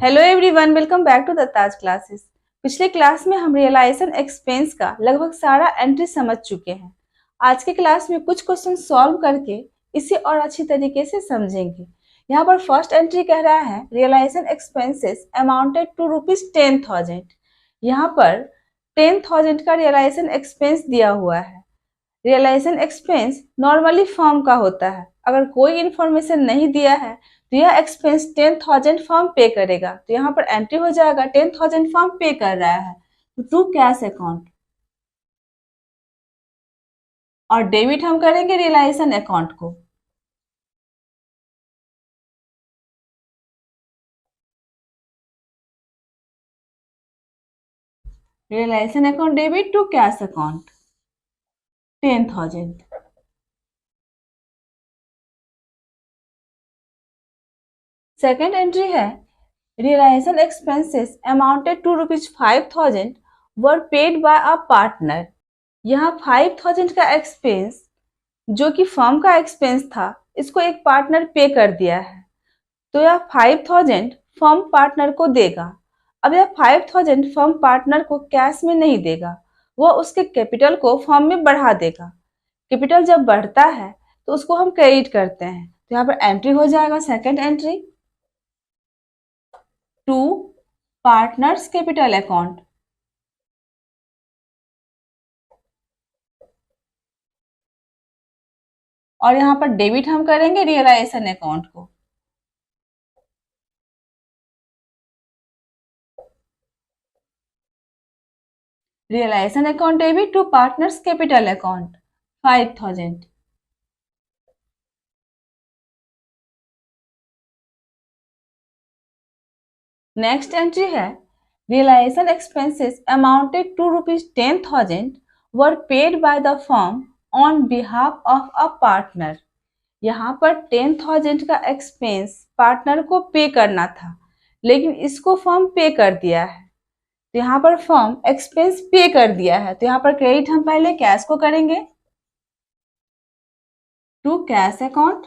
Hello everyone, welcome back to Datta's classes. पिछले class में हम रियलाइजेशन एक्सपेंस का लगभग सारा एंट्री समझ चुके हैं। आज के क्लास में कुछ क्वेश्चन सॉल्व करके इसे और अच्छी तरीके से समझेंगे। यहाँ पर फर्स्ट एंट्री कह रहा है रियलाइजेशन एक्सपेंसेस अमाउंटेड टू ₹10,000। यहाँ पर 10,000 का रियलाइजेशन एक्सपेंस दिया हुआ है। रियलाइजेशन एक्सपेंस नॉर्मली फर्म का होता है। अगर कोई इंफॉर्मेशन नहीं दिया है तो यह एक्सपेंस 10,000 फर्म पे करेगा। तो यहाँ पर एंट्री हो जाएगा 10,000 फर्म पे कर रहा है तो टू कैश अकाउंट, और डेबिट हम करेंगे रियलाइजेशन अकाउंट को। Realisation account debit to cash account 10,000। Second entry है realisation expenses amounted to ₹5,000 were paid by a partner. यहाँ 5,000 का एक्सपेंस जो कि फर्म का एक्सपेंस था, इसको एक पार्टनर पे कर दिया है तो यह 5,000 फर्म पार्टनर को देगा। अब यह 5,000 फर्म पार्टनर को कैश में नहीं देगा, वह उसके कैपिटल को फर्म में बढ़ा देगा। कैपिटल जब बढ़ता है तो उसको हम क्रेडिट करते हैं। तो यहाँ पर एंट्री हो जाएगा second entry to partners capital account, और यहाँ पर डेबिट हम करेंगे रियलाइजेशन अकाउंट को। Realisation account debit to partners capital account 5,000। Next entry है realisation expenses amounted to ₹10,000 were paid by the firm on behalf of a partner. यहाँ पर 10,000 का एक्सपेंस पार्टनर को पे करना था, लेकिन इसको फर्म पे कर दिया है। तो यहाँ पर फर्म एक्सपेंस पे कर दिया है तो यहाँ पर क्रेडिट हम पहले कैश को करेंगे टू कैश अकाउंट,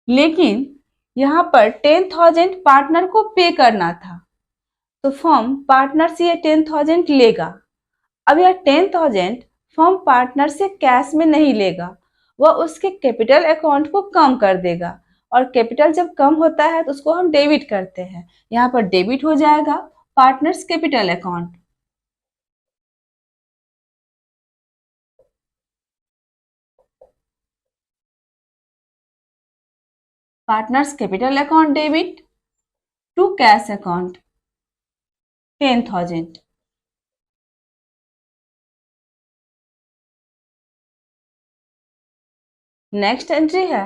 लेकिन यहाँ पर 10,000 पार्टनर को पे करना था तो फर्म पार्टनर से ये 10,000 लेगा। अब यह 10,000 फर्म पार्टनर से कैश में नहीं लेगा, वह उसके कैपिटल अकाउंट को कम कर देगा, और कैपिटल जब कम होता है तो उसको हम डेबिट करते हैं। यहाँ पर डेबिट हो जाएगा partners capital account, partners capital account debit to cash account 10,000। Next entry है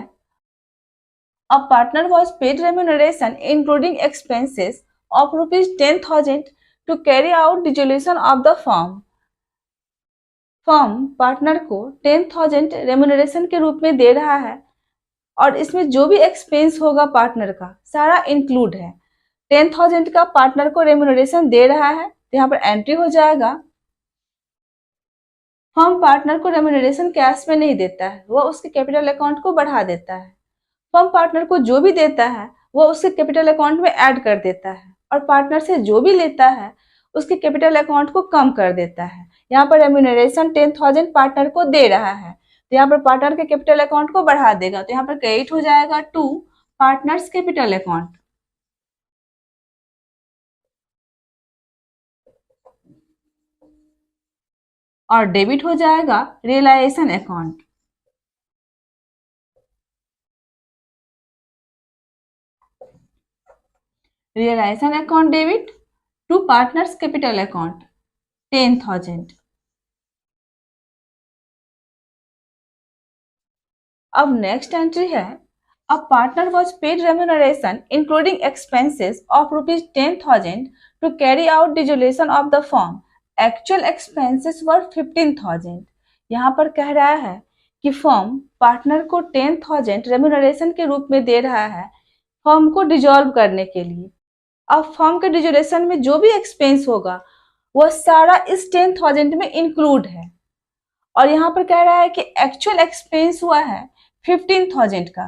a partner was paid remuneration including expenses of ₹10,000 to carry out dissolution of the firm। Firm partner को 10,000 remuneration के रूप में दे रहा है, और इसमें जो भी एक्सपेंस होगा पार्टनर का सारा इंक्लूड है। 10,000 का पार्टनर को रेम्यूनरेशन दे रहा है तो यहाँ पर एंट्री हो जाएगा फर्म पार्टनर को रेम्यूनरेशन कैश में नहीं देता है, वह उसके कैपिटल अकाउंट को बढ़ा देता है। फर्म पार्टनर को जो भी देता है वह उसके कैपिटल अकाउंट में ऐड कर देता है, और पार्टनर से जो भी लेता है उसके कैपिटल अकाउंट को कम कर देता है। यहाँ पर रेम्यूनरेशन 10,000 पार्टनर को दे रहा है तो यहाँ पर पार्टनर के कैपिटल अकाउंट को बढ़ा देगा। तो यहाँ पर क्रेडिट हो जाएगा टू पार्टनर्स कैपिटल अकाउंट, और डेबिट हो जाएगा realisation account. Realisation account debit to partners capital account 10,000। अब नेक्स्ट एंट्री है a partner was paid remuneration including expenses of ₹10,000 to carry out dissolution of the firm। Actual expenses were 15,000। यहाँ पर कह रहा है कि फर्म पार्टनर को 10,000 remuneration के रूप में दे रहा है फर्म को डिजॉल्व करने के लिए। अब फर्म के डिजोल्यूशन में जो भी एक्सपेंस होगा वह सारा इस 10,000 में इंक्लूड है, और यहाँ पर कह रहा है कि एक्चुअल एक्सपेंस हुआ है 15,000 का।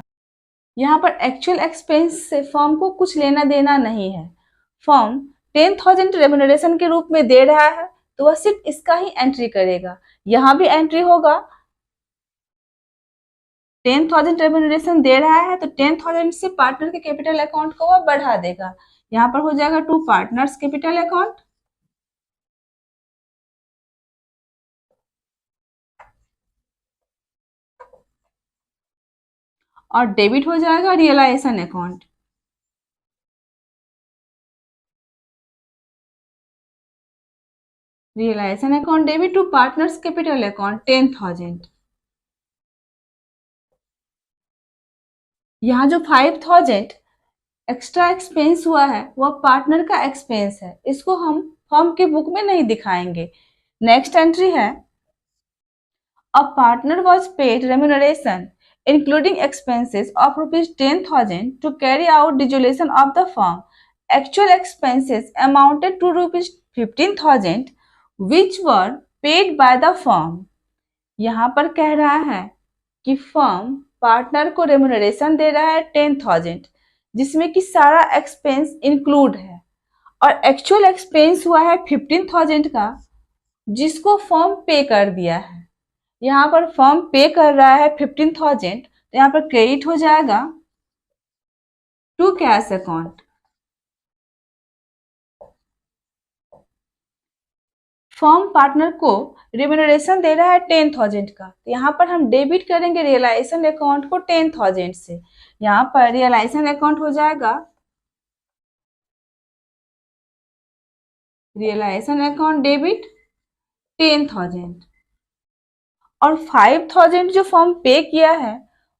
यहाँ पर एक्चुअल एक्सपेंस से फर्म को कुछ लेना देना नहीं है। फर्म 10,000 रेम्यूनरेशन के रूप में दे रहा है तो वह सिर्फ इसका ही एंट्री करेगा। यहाँ भी एंट्री होगा, 10,000 रेम्यूनरेशन दे रहा है तो 10,000 से पार्टनर के कैपिटल अकाउंट को वह बढ़ा देगा। यहाँ पर हो जाएगा टू पार्टनर्स कैपिटल अकाउंट, और डेबिट हो जाएगा realisation account. Realisation account debit to partners capital account 10,000। यहाँ जो 5,000 एक्स्ट्रा एक्सपेंस हुआ है वह पार्टनर का एक्सपेंस है, इसको हम फर्म के बुक में नहीं दिखाएंगे। नेक्स्ट एंट्री है a partner was paid remuneration including expenses of rupees 10,000 to carry out dissolution of the firm. Actual expenses amounted to rupees 15,000 which were paid by the firm. यहाँ पर कह रहा है कि फर्म पार्टनर को remuneration दे रहा है 10,000 जिसमें कि सारा एक्सपेंस इंक्लूड है, और एक्चुअल एक्सपेंस हुआ है 15,000 का जिसको फर्म पे कर दिया है। यहाँ पर फर्म पे कर रहा है 15,000 तो यहाँ पर क्रेडिट हो जाएगा to cash account. Firm partner को रेम्यूनरेशन दे रहा है 10,000 का, तो यहाँ पर हम डेबिट करेंगे रियलाइजेशन अकाउंट को 10,000 से। यहाँ पर रियलाइजेशन अकाउंट हो जाएगा रियलाइजेशन अकाउंट डेबिट 10,000, और 5,000 जो फर्म पे किया है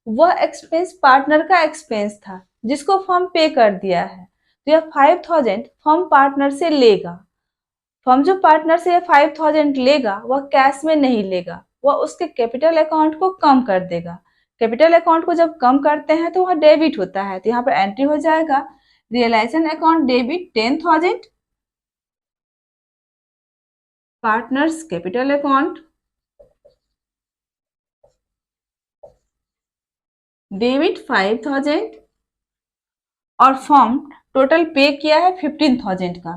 वह एक्सपेंस पार्टनर का एक्सपेंस था जिसको फर्म पे कर दिया है, तो यह 5,000 फर्म पार्टनर से लेगा। फर्म जो पार्टनर से 5,000 लेगा वह कैश में नहीं लेगा, वह उसके कैपिटल अकाउंट को कम कर देगा। कैपिटल अकाउंट को जब कम करते हैं तो वह डेबिट होता है, तो यहाँ पर एंट्री हो जाएगा realisation account debit 10,000 partners capital account debit 5,000, और फर्म टोटल पे किया है 15,000 का,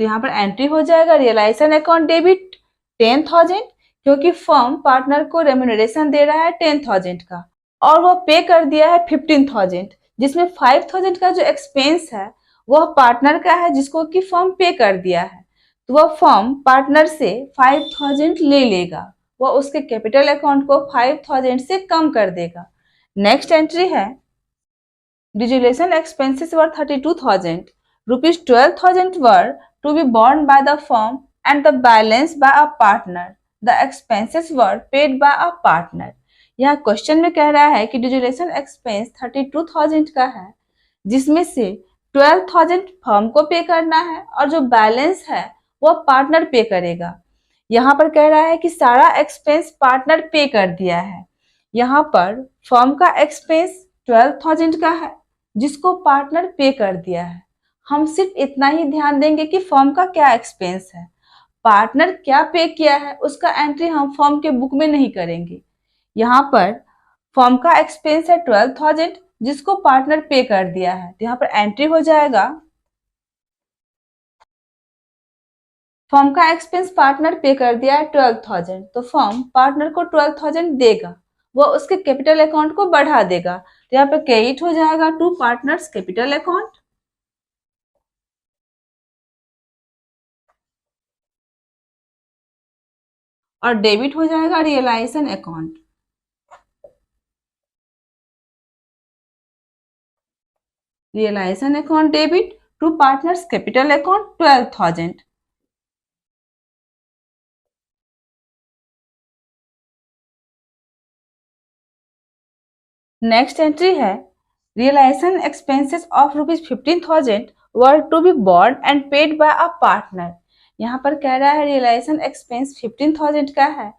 तो यहाँ पर एंट्री हो जाएगा रियलाइजेशन अकाउंट डेबिट 10,000 क्योंकि फर्म पार्टनर को रेम्यूनरेशन दे रहा है 10,000 का और वह पे कर दिया है 15,000 जिसमें 5,000 का जो एक्सपेंस है वह पार्टनर का है जिसको कि फर्म पे कर दिया है, तो वह फर्म पार्टनर से 5,000 ले लेगा, वह उसके कैपिटल अकाउंट को 5,000 से कम कर देगा। नेक्स्ट एंट्री है dissolution expenses were 32,000, rupees 12,000 were to be borne by the firm and the balance by a partner. The expenses were paid by a partner. यहाँ क्वेश्चन में कह रहा है कि डिसोल्यूशन एक्सपेंस 32,000 का है जिसमें से 12,000 फर्म को पे करना है और जो बैलेंस है वो पार्टनर पे करेगा। यहाँ पर कह रहा है कि सारा एक्सपेंस पार्टनर पे कर दिया है। यहाँ पर फर्म का एक्सपेंस 12,000 का है जिसको पार्टनर पे कर दिया है। हम सिर्फ इतना ही ध्यान देंगे कि फर्म का क्या एक्सपेंस है, पार्टनर क्या पे किया है उसका एंट्री हम फर्म के बुक में नहीं करेंगे। यहाँ पर फर्म का एक्सपेंस है 12,000 जिसको पार्टनर पे कर दिया है, तो यहाँ पर एंट्री हो जाएगा फर्म का एक्सपेंस पार्टनर पे कर दिया है 12,000, तो फर्म पार्टनर को 12,000 देगा, वह उसके कैपिटल अकाउंट को बढ़ा देगा, तो यहाँ पे क्रेडिट हो जाएगा टू पार्टनर्स कैपिटल अकाउंट, और डेबिट हो जाएगा realisation account. Realisation account debit to partners capital account 12,000। Next entry है realisation expenses of rupees 15,000 were to be borne and paid by a partner. यहाँ पर कह रहा है रियलाइजेशन एक्सपेंस 15,000 का है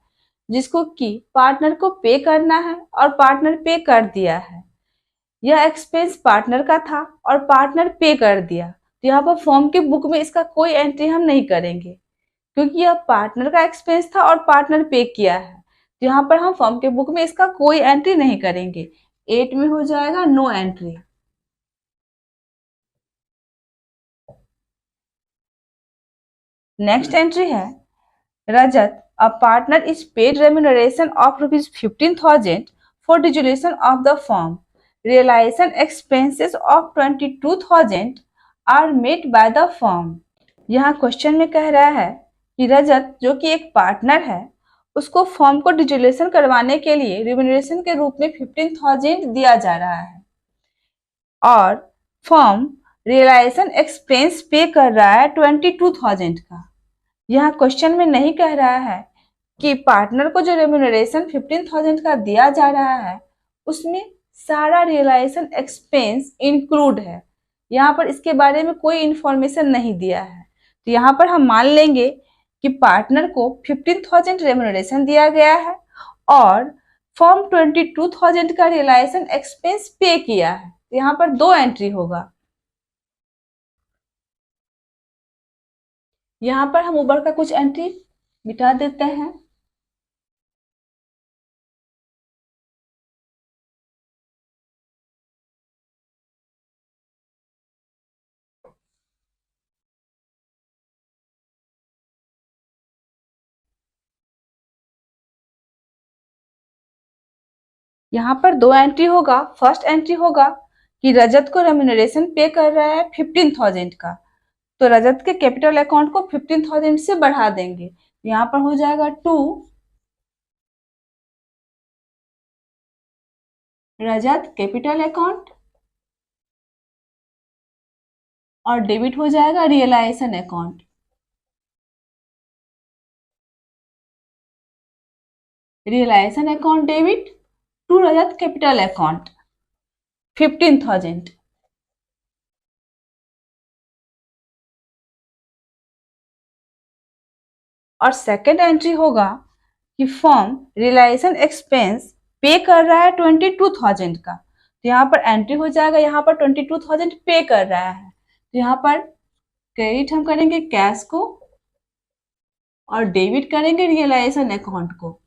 जिसको कि पार्टनर को पे करना है और पार्टनर पे कर दिया है। यह एक्सपेंस पार्टनर का था और पार्टनर पे कर दिया, तो यहाँ पर फर्म के बुक में इसका कोई एंट्री हम नहीं करेंगे क्योंकि यह पार्टनर का एक्सपेंस था और पार्टनर पे किया है। तो यहाँ पर हम फर्म के बुक में इसका कोई एंट्री नहीं करेंगे। 8 में हो जाएगा नो एंट्री। नेक्स्ट एंट्री है Rajat, a partner is paid remuneration of ₹15,000 for dissolution of the firm. Realisation expenses of 22,000 are made by the firm. यहाँ क्वेश्चन में कह रहा है कि रजत जो कि एक पार्टनर है, उसको फर्म को डिसोल्यूशन करवाने के लिए रिम्यूनरेशन के रूप में 15,000 दिया जा रहा है और फर्म रियलाइजेशन एक्सपेंस पे कर रहा है 22,000 का। यहाँ क्वेश्चन में नहीं कह रहा है कि पार्टनर को जो रेम्यूनरेशन 15,000 का दिया जा रहा है उसमें सारा रियलाइजेशन एक्सपेंस इंक्लूड है। यहाँ पर इसके बारे में कोई इंफॉर्मेशन नहीं दिया है। तो यहाँ पर हम मान लेंगे कि पार्टनर को 15,000 रेम्यूनरेशन दिया गया है और फर्म 22,000 का रियलाइजेशन एक्सपेंस पे किया है। तो यहाँ पर दो एंट्री होगा। यहाँ पर हम ऊपर का कुछ एंट्री मिटा देते हैं। यहाँ पर दो एंट्री होगा। फर्स्ट एंट्री होगा कि रजत को रेम्यूनरेशन पे कर रहा है 15,000 का, तो रजत के कैपिटल अकाउंट को 15,000 से बढ़ा देंगे। यहाँ पर हो जाएगा 2 रजत कैपिटल अकाउंट और डेबिट हो जाएगा realisation account. Realisation account debit to Rajat capital account 15,000। और सेकेंड एंट्री होगा कि फर्म रियलाइजेशन एक्सपेंस पे कर रहा है 22,000 का, तो यहाँ पर एंट्री हो जाएगा। यहाँ पर 22,000 पे कर रहा है, तो यहाँ पर क्रेडिट हम करेंगे कैश को और डेबिट करेंगे रियलाइजेशन अकाउंट को।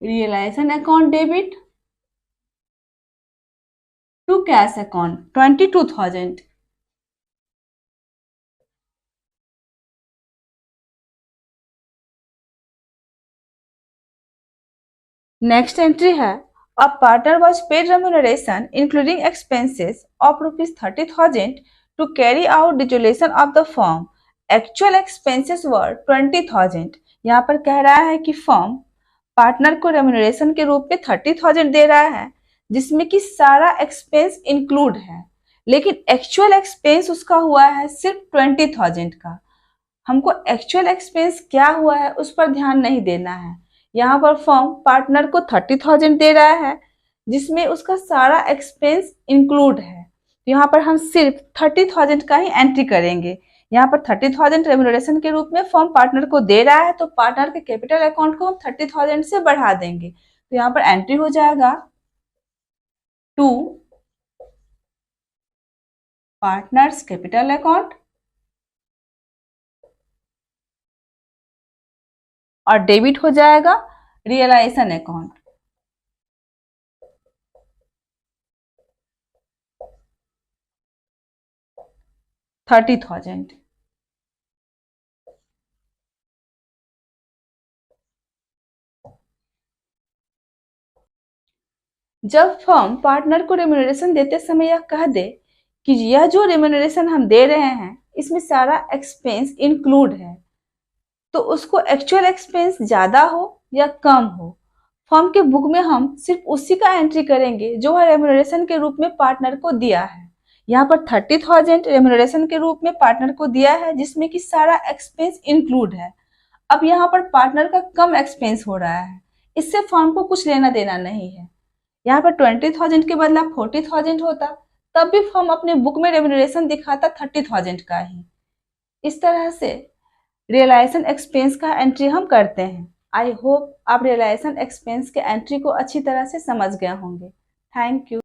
Realisation account debit to cash account 22,000। Next entry है a partner was paid remuneration including expenses of ₹30,000 to carry out dissolution of the firm. Actual expenses were 20,000। यहाँ पर कह रहा है कि फर्म पार्टनर को रेम्यूनरेशन के रूप में 30,000 दे रहा है जिसमें कि सारा एक्सपेंस इंक्लूड है, लेकिन एक्चुअल एक्सपेंस उसका हुआ है सिर्फ 20,000 का। हमको एक्चुअल एक्सपेंस क्या हुआ है उस पर ध्यान नहीं देना है। यहाँ पर फर्म पार्टनर को 30,000 दे रहा है जिसमें उसका सारा एक्सपेंस इंक्लूड है, तो यहाँ पर हम सिर्फ 30,000 का ही एंट्री करेंगे। यहाँ पर 30,000 रेम्यूनरेशन के रूप में फर्म पार्टनर को दे रहा है, तो पार्टनर के कैपिटल अकाउंट को हम 30,000 से बढ़ा देंगे। तो यहाँ पर एंट्री हो जाएगा 2 पार्टनर्स कैपिटल अकाउंट और डेबिट हो जाएगा रियलाइजेशन अकाउंट। $30,000। जब फर्म पार्टनर को रेम्यूनरेशन देते समय यह कह दे कि यह जो रेम्यूनरेशन हम दे रहे हैं इसमें सारा एक्सपेंस इंक्लूड है, तो उसको एक्चुअल एक्सपेंस ज्यादा हो या कम हो, फर्म के बुक में हम सिर्फ उसी का एंट्री करेंगे जो वह रेम्यूनरेशन के रूप में पार्टनर को दिया है। यहाँ पर 30,000 रेम्यूनरेशन के रूप में पार्टनर को दिया है जिसमें कि सारा एक्सपेंस इंक्लूड है। अब यहाँ पर पार्टनर का कम एक्सपेंस हो रहा है, इससे फर्म को कुछ लेना देना नहीं है। यहाँ पर 20,000 के बदला 40,000 होता, तब भी फर्म अपने बुक में रेम्यूनरेशन दिखाता 30,000 का ही। इस तरह से रियलाइजेशन एक्सपेंस का एंट्री हम करते हैं। आई होप आप रियलाइजेशन एक्सपेंस के एंट्री को अच्छी तरह से समझ गए होंगे। Thank you.